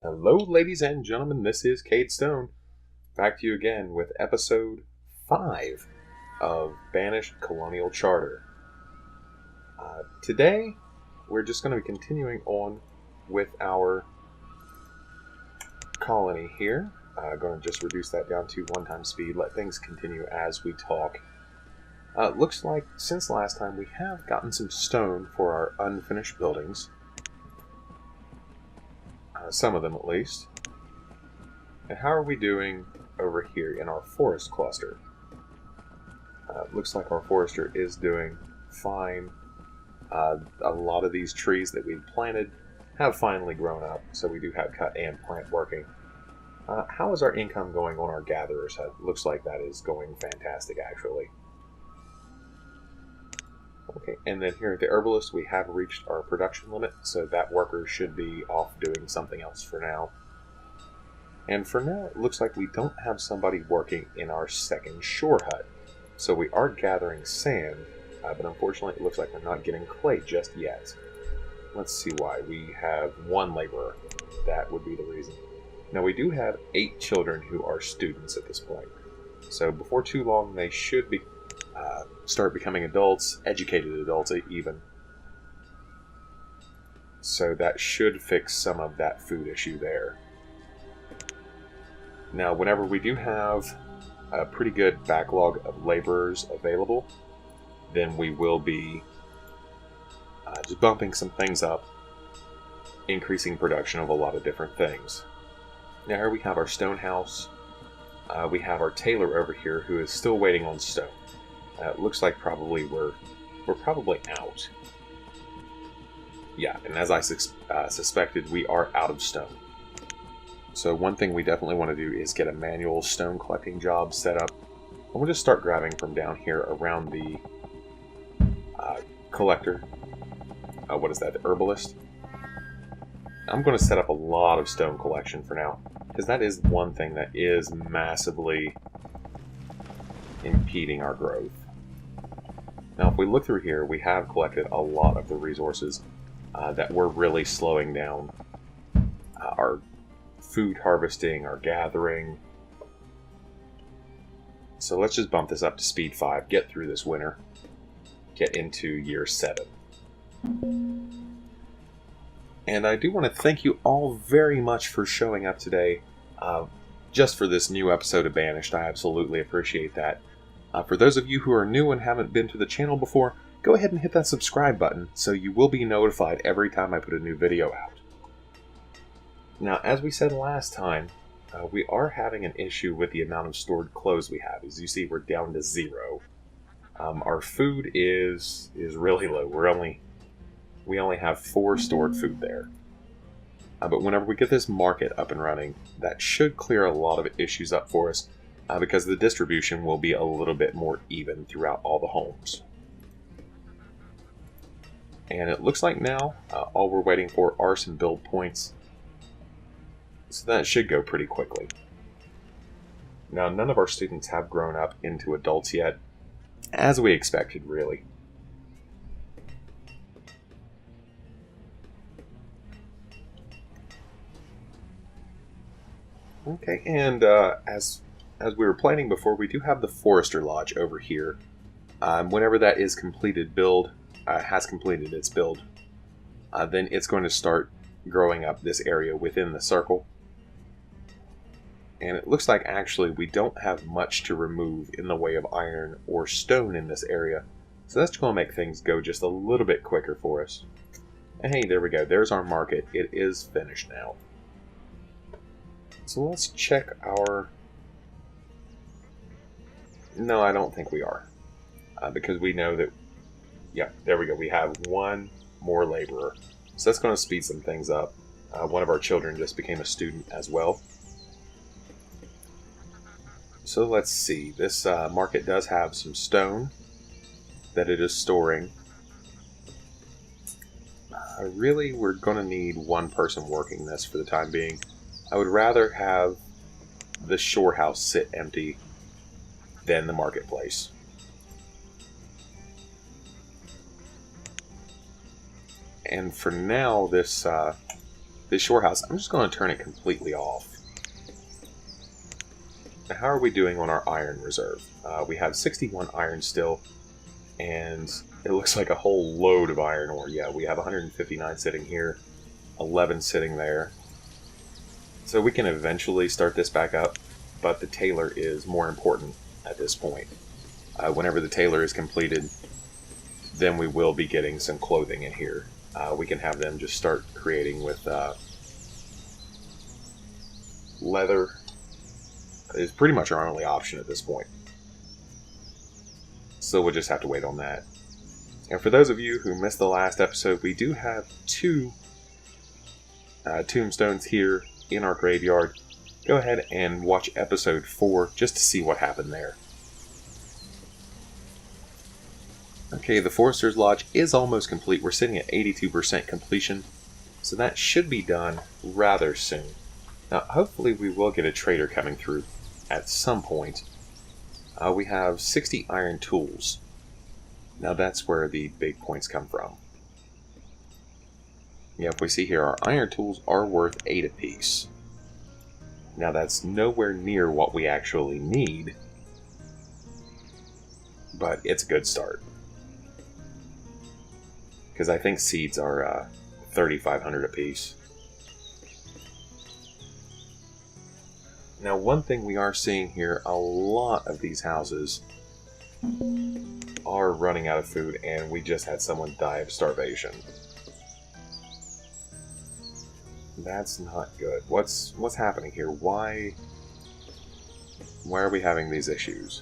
Hello, ladies and gentlemen, this is Cade Stone, back to you again with episode 5 of Banished Colonial Charter. Today, we're just going to be continuing on with our colony here. Going to just reduce that down to 1 times speed, let things continue as we talk. Looks like since last time we have gotten some stone for our unfinished buildings. Some of them at least. And how are we doing over here in our forest cluster? Looks like our forester is doing fine. A lot of these trees that we've planted have finally grown up, so we do have cut and plant working. How is our income going on our gatherers? It looks like that is going fantastic, actually. Okay, and then here at the herbalist, we have reached our production limit, so that worker should be off doing something else for now. And for now, it looks like we don't have somebody working in our second shore hut. So we are gathering sand, but unfortunately it looks like we're not getting clay just yet. Let's see why. We have 1 laborer. That would be the reason. Now we do have 8 children who are students at this point. So before too long, they should be start becoming adults, educated adults even. So that should fix some of that food issue there. Now, whenever we do have a pretty good backlog of laborers available, then we will be just bumping some things up, increasing production of a lot of different things. Now here we have our stone house. We have our tailor over here who is still waiting on stone. It looks like probably we're probably out. Yeah, and as I suspected, we are out of stone. So one thing we definitely want to do is get a manual stone collecting job set up. And we'll just start grabbing from down here around the collector. What is that, the herbalist? I'm going to set up a lot of stone collection for now, because that is one thing that is massively impeding our growth. Now, if we look through here, we have collected a lot of the resources that were really slowing down our food harvesting, our gathering. So let's just bump this up to speed 5, get through this winter, get into year 7. And I do want to thank you all very much for showing up today just for this new episode of Banished. I absolutely appreciate that. For those of you who are new and haven't been to the channel before, go ahead and hit that subscribe button so you will be notified every time I put a new video out. Now, as we said last time, we are having an issue with the amount of stored clothes we have. As you see, we're down to 0. Our food is really low. We only have 4 stored food there. But whenever we get this market up and running, that should clear a lot of issues up for us, because the distribution will be a little bit more even throughout all the homes. And it looks like now all we're waiting for are some build points. So that should go pretty quickly. Now, none of our students have grown up into adults yet, as we expected, really. Okay, and as we were planning before, we do have the Forester Lodge over here. Whenever that is completed has completed its build, then it's going to start growing up this area within the circle. And it looks like actually we don't have much to remove in the way of iron or stone in this area. So that's going to make things go just a little bit quicker for us. And hey, there we go. There's our market. It is finished now. So let's check our... No, I don't think we are. Because we know that... Yeah, there we go. We have 1 more laborer. So that's going to speed some things up. One of our children just became a student as well. So let's see. This market does have some stone that it is storing. Really, we're going to need 1 person working this for the time being. I would rather have the shore house sit empty than the marketplace. And for now, this this shore house, I'm just going to turn it completely off. Now, how are we doing on our iron reserve? We have 61 iron still, and it looks like a whole load of iron ore. Yeah, we have 159 sitting here, 11 sitting there. So we can eventually start this back up, but the tailor is more important at this point. Whenever the tailor is completed, then we will be getting some clothing in here. We can have them just start creating with leather. Is pretty much our only option at this point. So we'll just have to wait on that. And for those of you who missed the last episode, we do have 2 tombstones here in our graveyard. Go ahead and watch episode 4 just to see what happened there. Okay, the Forester's Lodge is almost complete. We're sitting at 82% completion, so that should be done rather soon. Now, hopefully we will get a trader coming through at some point. We have 60 iron tools. Now that's where the big points come from. Yeah, if we see here, our iron tools are worth 8 apiece. Now that's nowhere near what we actually need, but it's a good start. Because I think seeds are 3,500 apiece. Now, one thing we are seeing here, a lot of these houses are running out of food, and we just had someone die of starvation. That's not good. What's happening here? Why are we having these issues?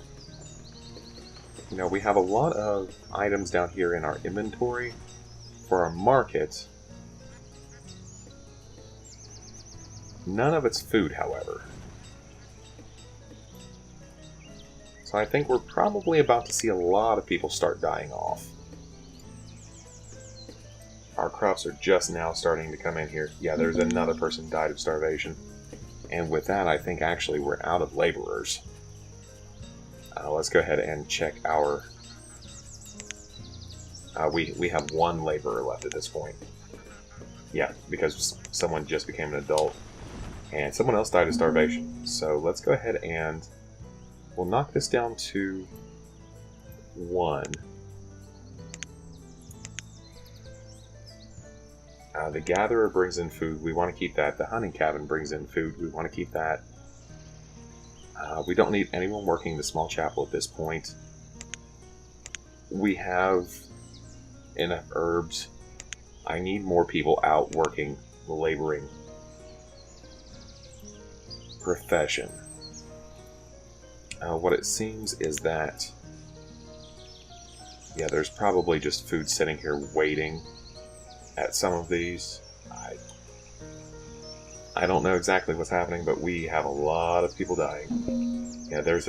You know, we have a lot of items down here in our inventory for our market. None of it's food, however. So I think we're probably about to see a lot of people start dying off. Our crops are just now starting to come in here. Yeah, there's another person died of starvation. And with that, I think actually we're out of laborers. Let's go ahead and check our... we have 1 laborer left at this point. Yeah, because someone just became an adult. And someone else died of starvation. So let's go ahead and... we'll knock this down to 1. The gatherer brings in food. We want to keep that. The hunting cabin brings in food. We want to keep that. We don't need anyone working the small chapel at this point. We have enough herbs. I need more people out working the laboring profession. What it seems is that, yeah, there's probably just food sitting here waiting at some of these. I don't know exactly what's happening, but we have a lot of people dying. Yeah, there's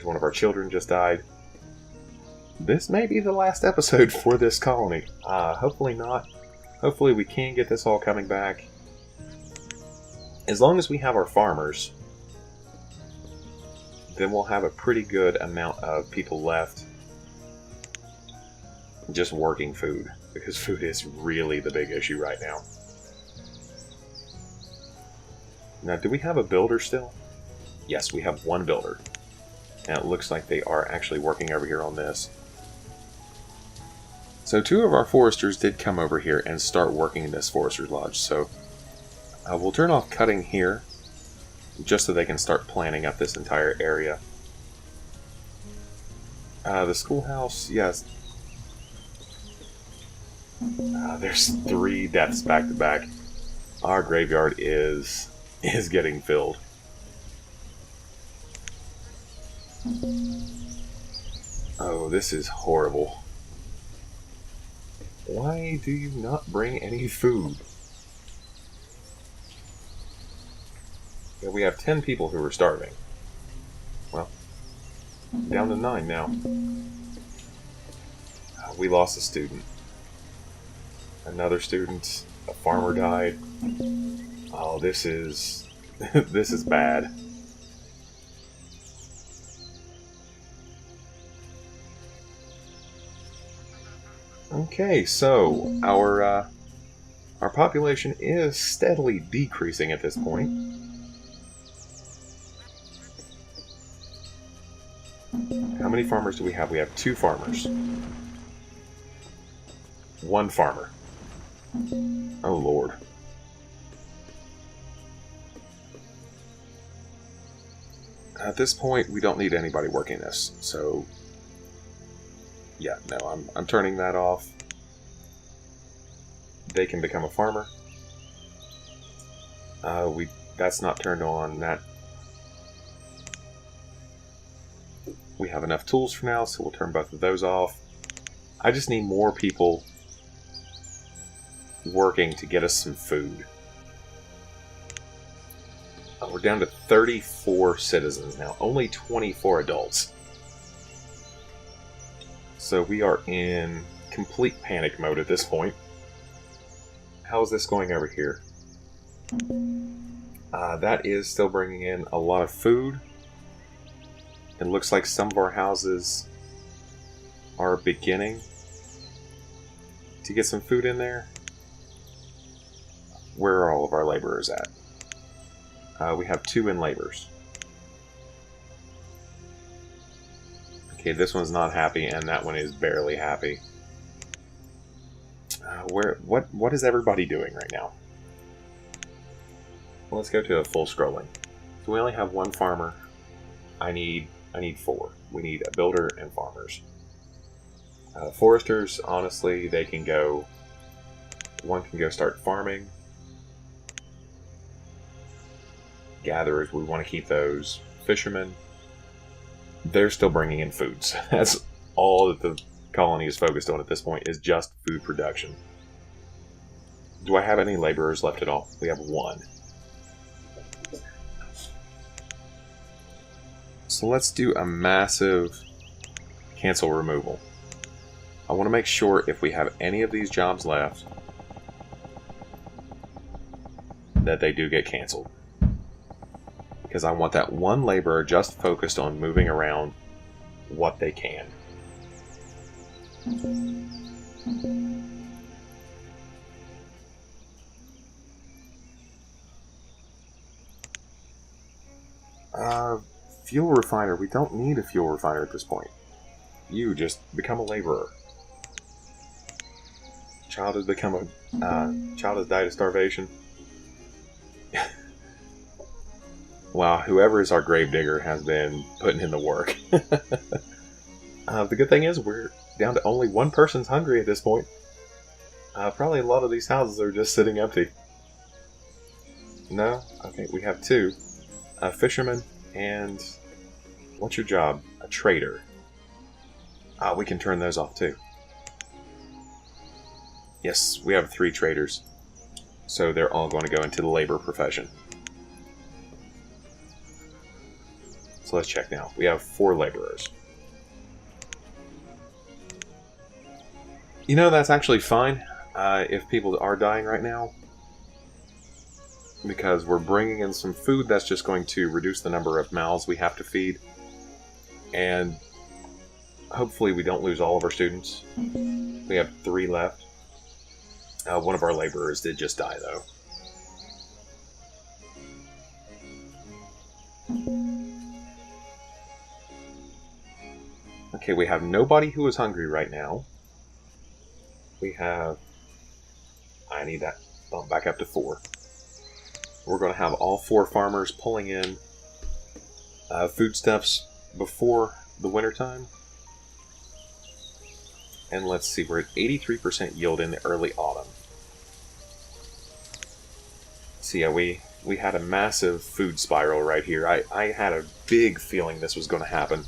one of our children just died. This may be the last episode for this colony. Hopefully not. Hopefully we can get this all coming back. As long as we have our farmers, then we'll have a pretty good amount of people left just working food, because food is really the big issue right now. Now, do we have a builder still? Yes, we have 1 builder. And it looks like they are actually working over here on this. So 2 of our foresters did come over here and start working in this forester's lodge. So we'll turn off cutting here, just so they can start planning up this entire area. The schoolhouse, yes. There's 3 deaths back to back. Our graveyard is getting filled. Oh, this is horrible. Why do you not bring any food? Yeah, we have 10 people who are starving. Well, down to 9 now. We lost a student. Another student. A farmer died. Oh, this is... this is bad. Okay, so our Our population is steadily decreasing at this point. How many farmers do we have? We have 2 farmers. 1 farmer. Oh, Lord. At this point, we don't need anybody working this, so... Yeah, no, I'm turning that off. They can become a farmer. That's not turned on. We have enough tools for now, so we'll turn both of those off. I just need more people working to get us some food. We're down to 34 citizens now, only 24 adults. So we are in complete panic mode at this point. How is this going over here? That is still bringing in a lot of food. It looks like some of our houses are beginning to get some food in there. Where are all of our laborers at? We have 2 in labors. Okay, this one's not happy, and that one is barely happy. What is everybody doing right now? Well, let's go to a full scrolling. So we only have 1 farmer. I need 4. We need a builder and farmers. Foresters, honestly, they can go... One can go start farming. Gatherers, we want to keep those. Fishermen, they're still bringing in foods. That's all that the colony is focused on at this point, is just food production. Do I have any laborers left at all? We have 1. So let's do a massive cancel removal. I want to make sure if we have any of these jobs left that they do get canceled. Because I want that 1 laborer just focused on moving around what they can. Fuel refiner. We don't need a fuel refiner at this point. You just become a laborer. Child has died of starvation. Wow, whoever is our gravedigger has been putting in the work. The good thing is we're down to only 1 person's hungry at this point. Probably a lot of these houses are just sitting empty. No? Okay, we have 2. A fisherman and... What's your job? A trader. We can turn those off too. Yes, we have 3 traders. So they're all going to go into the labor profession. So let's check now. We have 4 laborers. You know, that's actually fine if people are dying right now. Because we're bringing in some food that's just going to reduce the number of mouths we have to feed. And hopefully we don't lose all of our students. We have 3 left. One of our laborers did just die, though. Okay, we have nobody who is hungry right now. We have... I need that bump back up to 4. We're going to have all 4 farmers pulling in foodstuffs before the wintertime. And let's see, we're at 83% yield in the early autumn. So yeah, we had a massive food spiral right here. I had a big feeling this was going to happen.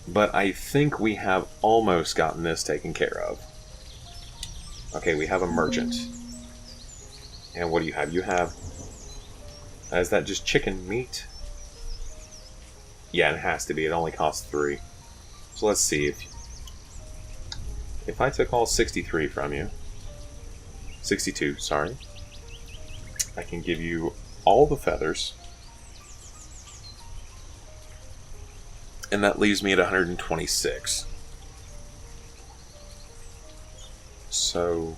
But I think we have almost gotten this taken care of. Okay, we have a merchant. And what do you have? You have... is that just chicken meat? Yeah, it has to be. It only costs 3. So let's see. If I took all 63 from you... 62, sorry. I can give you all the feathers. And that leaves me at 126. So...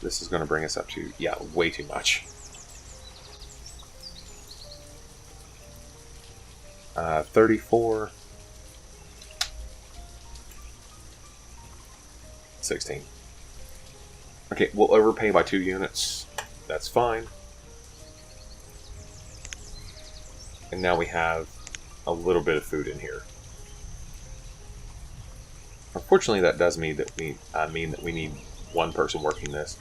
This is going to bring us up to, yeah, way too much. 34. 16. Okay, we'll overpay by 2 units. That's fine. And now we have a little bit of food in here. Unfortunately, that does mean that we need one person working this,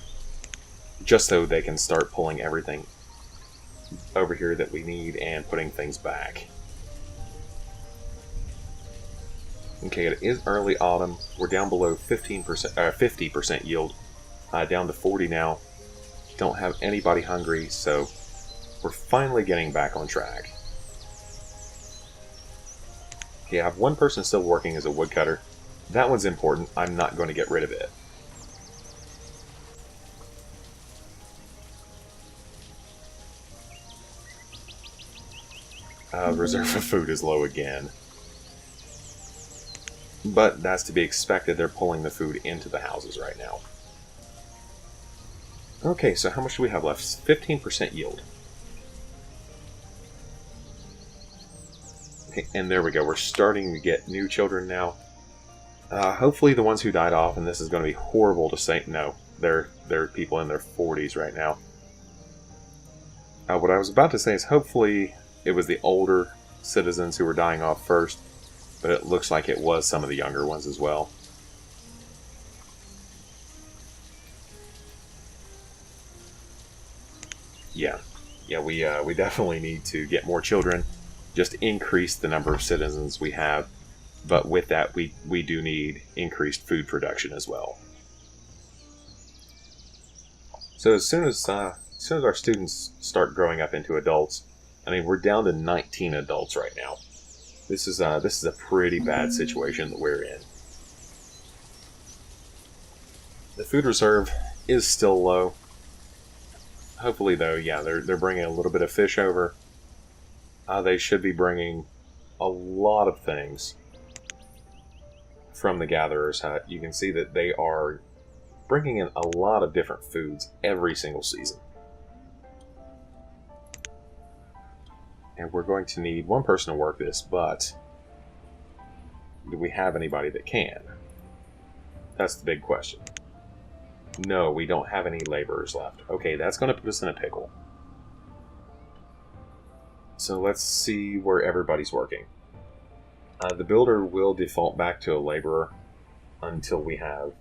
just so they can start pulling everything over here that we need and putting things back. Okay, it is early autumn. We're down below 50% yield, down to 40 now. Don't have anybody hungry, so we're finally getting back on track. Okay, I have one person still working as a woodcutter. That one's important. I'm not going to get rid of it. Reserve of food is low again. But that's to be expected. They're pulling the food into the houses right now. Okay, so how much do we have left? 15% yield. Okay, and there we go. We're starting to get new children now. Hopefully the ones who died off, and this is going to be horrible to say, no, they're people in their 40s right now. What I was about to say is hopefully it was the older citizens who were dying off first, but it looks like it was some of the younger ones as well. Yeah, we definitely need to get more children, just increase the number of citizens we have, but with that we do need increased food production as well. So as soon as our students start growing up into adults, I mean, we're down to 19 adults right now. This is a pretty bad situation that we're in. The food reserve is still low. Hopefully, though, yeah, they're bringing a little bit of fish over. They should be bringing a lot of things from the gatherer's hut. You can see that they are bringing in a lot of different foods every single season. And we're going to need one person to work this, but do we have anybody that can? That's the big question. No, we don't have any laborers left. Okay, that's going to put us in a pickle. So let's see where everybody's working. The builder will default back to a laborer until we have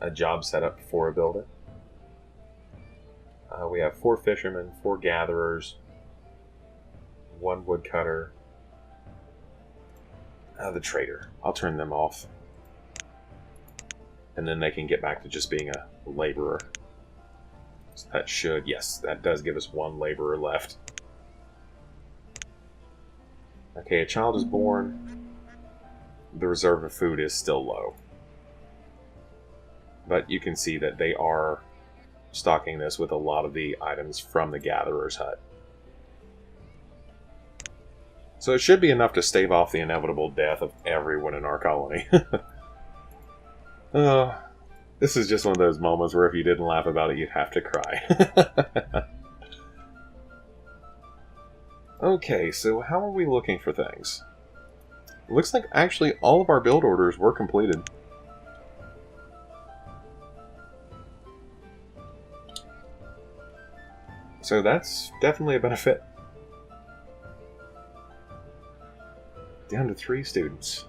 a job set up for a builder. We have 4 fishermen, 4 gatherers, 1 woodcutter, the trader. I'll turn them off. And then they can get back to just being a laborer. So that should, yes, that does give us 1 laborer left. Okay, a child is born. The reserve of food is still low. But you can see that they are stocking this with a lot of the items from the gatherer's hut. So it should be enough to stave off the inevitable death of everyone in our colony. This is just one of those moments where if you didn't laugh about it, you'd have to cry. Okay, so how are we looking for things? Looks like actually all of our build orders were completed. So that's definitely a benefit. Down to 3 students.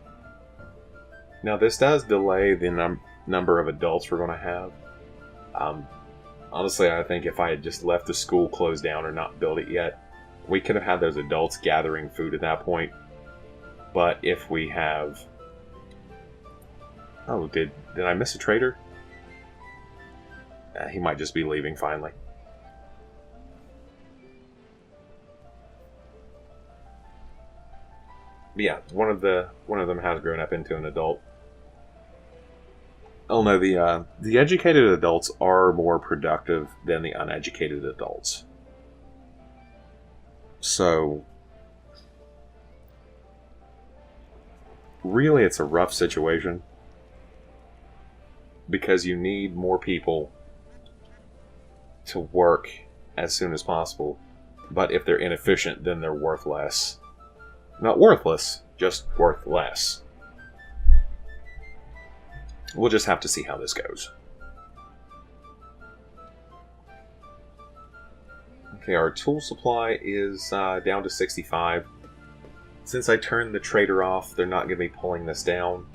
Now this does delay the number of adults we're going to have. Honestly, I think if I had just left the school closed down or not built it yet, we could have had those adults gathering food at that point. But if we have... Oh, did I miss a trader? He might just be leaving finally. But yeah, one of them has grown up into an adult. Oh no, the educated adults are more productive than the uneducated adults. So really it's a rough situation because you need more people to work as soon as possible, but if they're inefficient, then they're worth less. Not worthless, just worth less. We'll just have to see how this goes. Okay, our tool supply is down to 65. Since I turned the trader off, they're not going to be pulling this down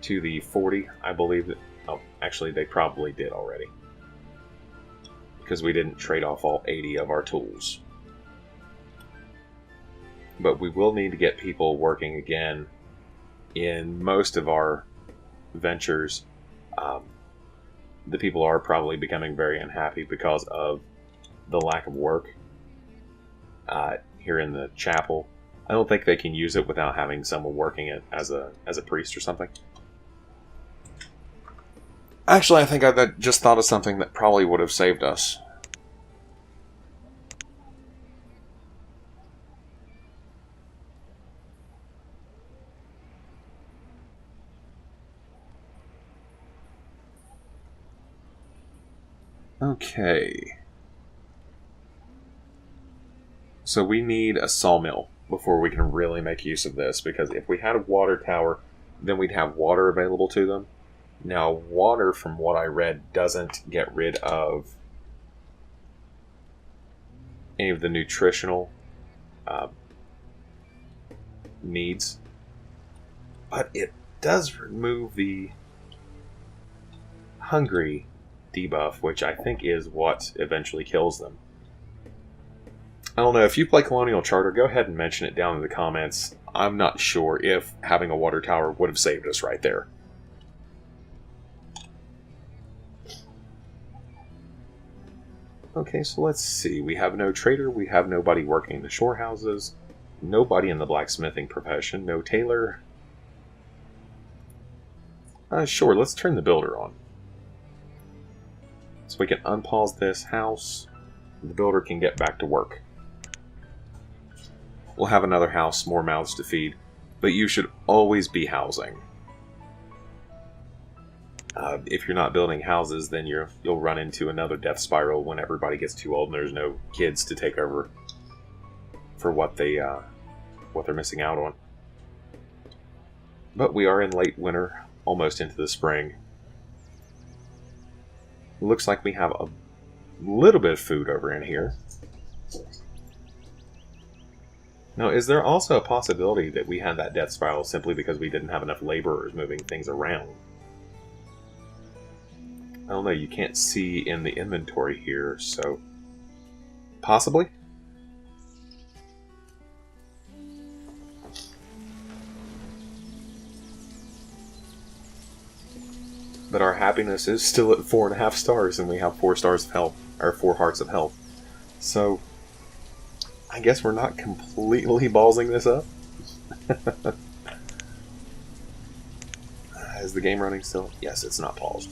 to the 40. I believe that... Oh, actually, they probably did already. Because we didn't trade off all 80 of our tools. But we will need to get people working again in most of our ventures. The people are probably becoming very unhappy because of the lack of work here in the chapel. I don't think they can use it without having someone working it as a priest or something. Actually, I think I just thought of something that probably would have saved us. Okay. So we need a sawmill before we can really make use of this, because if we had a water tower, then we'd have water available to them. Now, water, from what I read, doesn't get rid of any of the nutritional needs, but it does remove the hungry debuff, which I think is what eventually kills them. I don't know, if you play Colonial Charter, go ahead and mention it down in the comments. I'm not sure if having a water tower would have saved us right there. Okay, so let's see. We have no trader, we have nobody working the shore houses, nobody in the blacksmithing profession, no tailor. Sure, let's turn the builder on. So we can unpause this house, and the builder can get back to work. We'll have another house, more mouths to feed, but you should always be housing. If you're not building houses, then you'll run into another death spiral when everybody gets too old and there's no kids to take over for what they're missing out on. But we are in late winter, almost into the spring. Looks like we have a little bit of food over in here. Now, is there also a possibility that we had that death spiral simply because we didn't have enough laborers moving things around? I don't know, you can't see in the inventory here, so... Possibly? But our happiness is still at 4.5 stars, and we have 4 stars of health, or 4 hearts of health. So, I guess we're not completely ballsing this up. Is the game running still? Yes, it's not paused.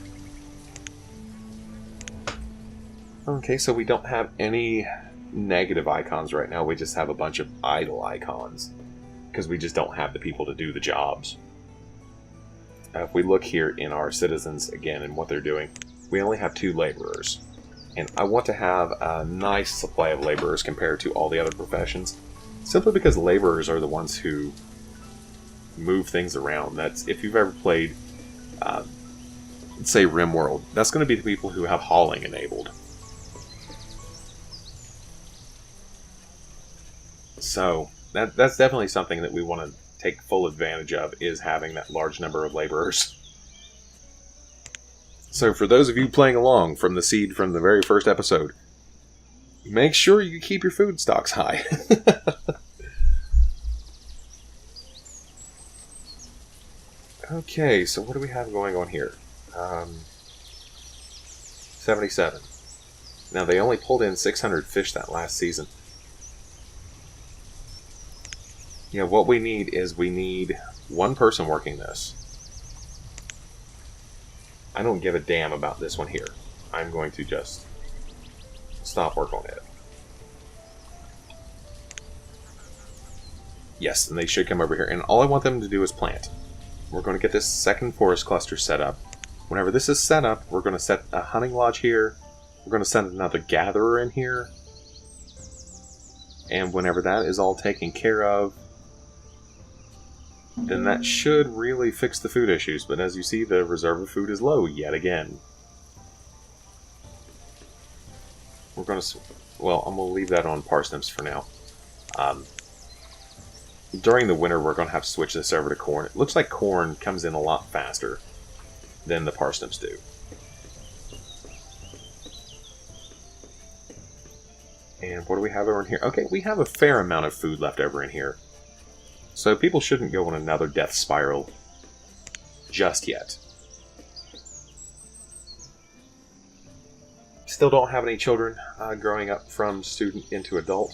Okay, so we don't have any negative icons right now. We just have a bunch of idle icons, because we just don't have the people to do the jobs. If we look here in our citizens again and what they're doing, we only have 2 laborers. And I want to have a nice supply of laborers compared to all the other professions, simply because laborers are the ones who move things around. That's, if you've ever played, let's say RimWorld, that's going to be the people who have hauling enabled. So, that's definitely something that we want to take full advantage of, is having that large number of laborers. So for those of you playing along from the seed from the very first episode, make sure you keep your food stocks high. Okay, so what do we have going on here? 77. Now they only pulled in 600 fish that last season. Yeah, what we need is we need 1 person working this. I don't give a damn about this one here. I'm going to just stop work on it. Yes, and they should come over here. And all I want them to do is plant. We're going to get this second forest cluster set up. Whenever this is set up, we're going to set a hunting lodge here, We're going to send another gatherer in here. And whenever that is all taken care of, then that should really fix the food issues. But as you see, the reserve of food is low yet again. We're going to... Well, I'm going to leave that on parsnips for now. During the winter, we're going to have to switch this over to corn. It looks like corn comes in a lot faster than the parsnips do. And what do we have over in here? Okay, we have a fair amount of food left over in here. So people shouldn't go on another death spiral just yet. Still don't have any children growing up from student into adult.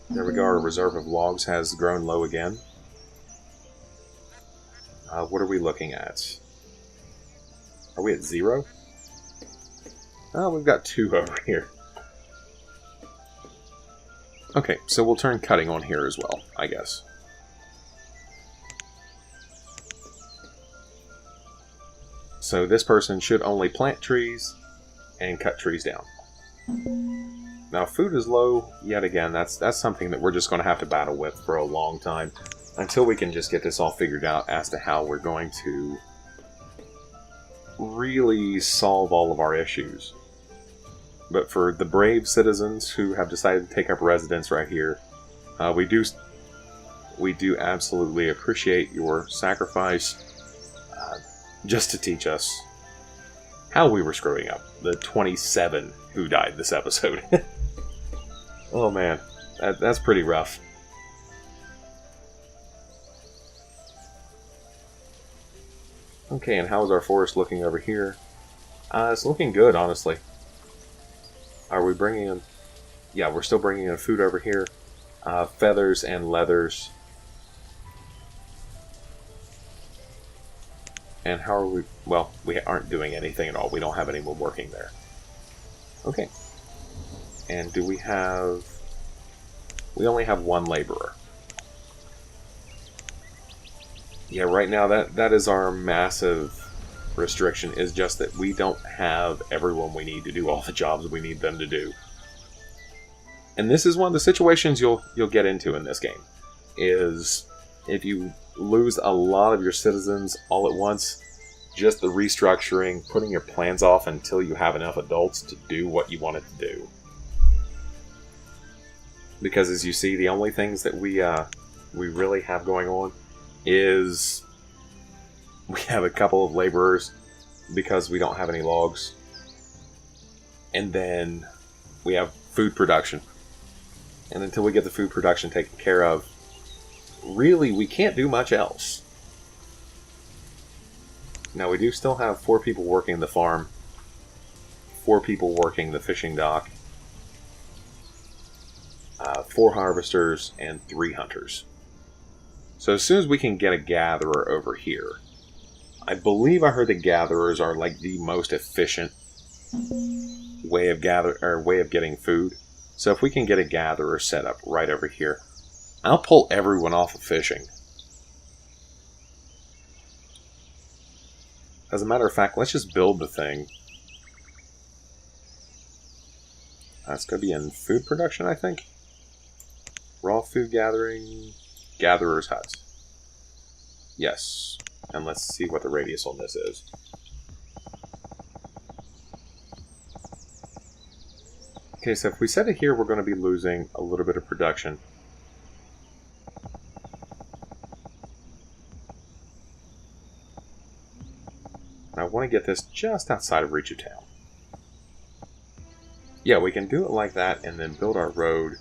There we go, our reserve of logs has grown low again. What are we looking at? Are we at 0? Oh, we've got 2 over here. Okay, so we'll turn cutting on here as well, I guess. So this person should only plant trees and cut trees down. Now, food is low yet again. That's something that we're just going to have to battle with for a long time until we can just get this all figured out as to how we're going to really solve all of our issues. But for the brave citizens who have decided to take up residence right here, we do absolutely appreciate your sacrifice just to teach us how we were screwing up. The 27 who died this episode. Oh man, that's pretty rough. Okay, and how's our forest looking over here? It's looking good, honestly. Are we bringing in... Yeah, we're still bringing in food over here. Feathers and leathers. And how are we... Well, we aren't doing anything at all. We don't have anyone working there. Okay. And do we have... We only have 1 laborer. Yeah, right now that is our massive restriction, is just that we don't have everyone we need to do all the jobs we need them to do. And this is one of the situations you'll get into in this game, is if you lose a lot of your citizens all at once, just the restructuring, putting your plans off until you have enough adults to do what you want it to do. Because as you see, the only things that we really have going on is we have a couple of laborers because we don't have any logs. And then we have food production. And until we get the food production taken care of, really we can't do much else. Now we do still have 4 people working the farm, 4 people working the fishing dock, 4 harvesters, and 3 hunters. So as soon as we can get a gatherer over here, I believe I heard the gatherers are like the most efficient way of getting food. So if we can get a gatherer set up right over here, I'll pull everyone off of fishing. As a matter of fact, let's just build the thing. That's going to be in food production, I think. Raw food gathering, gatherer's huts. Yes. And let's see what the radius on this is. Okay, so if we set it here, we're going to be losing a little bit of production. I want to get this just outside of reach of town. Yeah, we can do it like that and then build our road.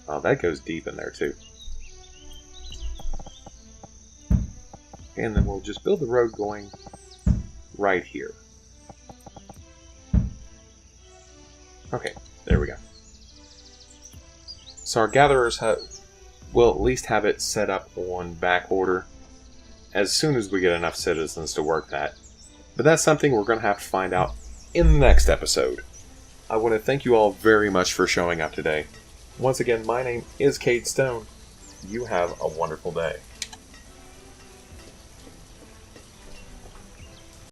Oh, that goes deep in there too. And then we'll just build the road going right here. Okay, there we go. So our gatherer's hut, we'll at least have it set up on back order as soon as we get enough citizens to work that. But that's something we're going to have to find out in the next episode. I want to thank you all very much for showing up today. Once again, my name is Cade Stone. You have a wonderful day.